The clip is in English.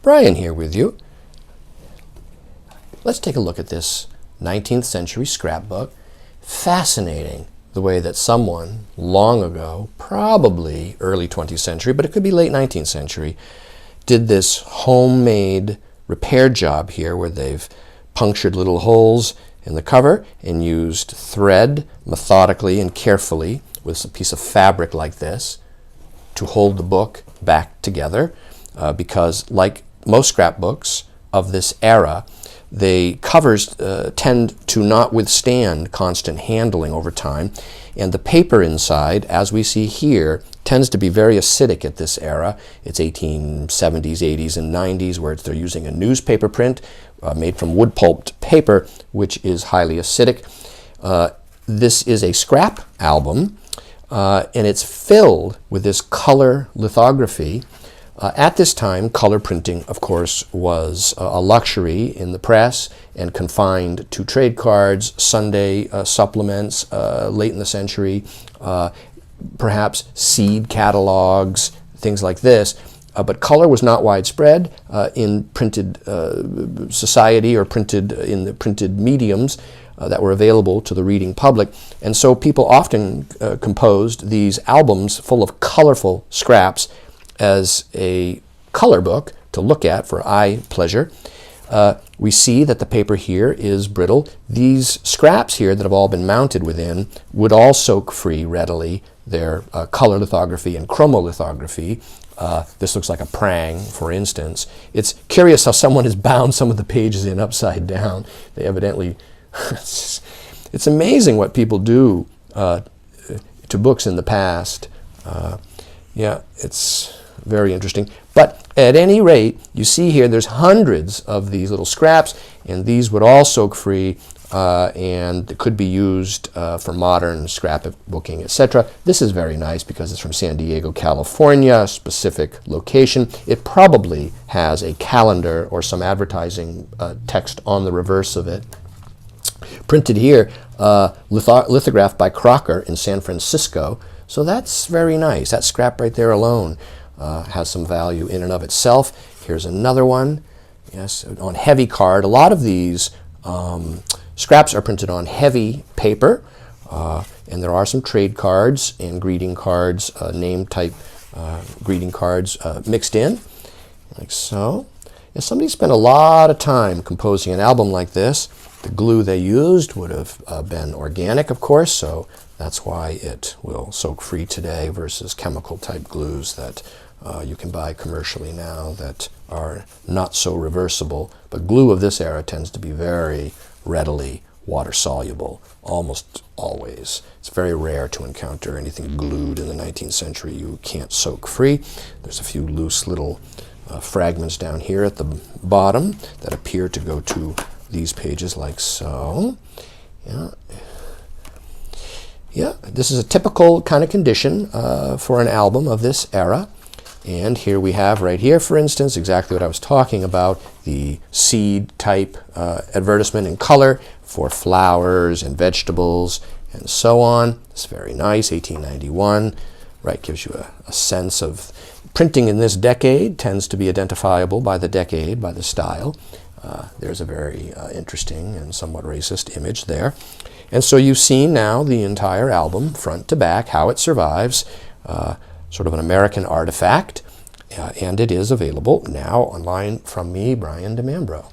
Brian here with you. Let's take a look at this 19th century scrapbook. Fascinating the way that someone long ago, probably early 20th century, but it could be late 19th century, did this homemade repair job here where they've punctured little holes in the cover and used thread methodically and carefully with a piece of fabric like this to hold the book back together, because like most scrapbooks of this era, the covers tend to not withstand constant handling over time, and the paper inside, as we see here, tends to be very acidic at this era. It's 1870s, 80s, and 90s, where they're using a newspaper print made from wood pulped paper, which is highly acidic. This is a scrap album, and it's filled with this color lithography. At this time, color printing, of course, was a luxury in the press and confined to trade cards, Sunday supplements late in the century, perhaps seed catalogs, things like this. But color was not widespread in printed society or printed in the printed mediums that were available to the reading public. And so people often composed these albums full of colorful scraps as a color book to look at for eye pleasure. We see that the paper here is brittle. These scraps here that have all been mounted within would all soak free readily. They're color lithography and chromolithography. This looks like a prang, for instance. It's curious how someone has bound some of the pages in upside down. They evidently, it's amazing what people do to books in the past. Yeah, it's very interesting. But at any rate, you see here there's hundreds of these little scraps, and these would all soak free and could be used for modern scrapbooking, etc. This is very nice because it's from San Diego, California, a specific location. It probably has a calendar or some advertising text on the reverse of it. Printed here, lithographed by Crocker in San Francisco. So that's very nice. That scrap right there alone has some value in and of itself. Here's another one. Yes, on heavy card. A lot of these scraps are printed on heavy paper, and there are some trade cards and greeting cards, name type greeting cards mixed in, like so. And somebody spent a lot of time composing an album like this. The glue they used would have been organic, of course, so that's why it will soak free today versus chemical type glues that you can buy commercially now that are not so reversible. But glue of this era tends to be very readily water soluble, almost always. It's very rare to encounter anything glued in the 19th century you can't soak free. There's a few loose little fragments down here at the bottom that appear to go to these pages like so. Yeah, this is a typical kind of condition for an album of this era. And here we have right here, for instance, exactly what I was talking about, the seed type advertisement in color for flowers and vegetables and so on. It's very nice, 1891, right, gives you a sense of printing in this decade, tends to be identifiable by the decade, by the style. There's a very interesting and somewhat racist image there. And so you've seen now the entire album, front to back, how it survives, sort of an American artifact, and it is available now online from me, Brian DeMambro.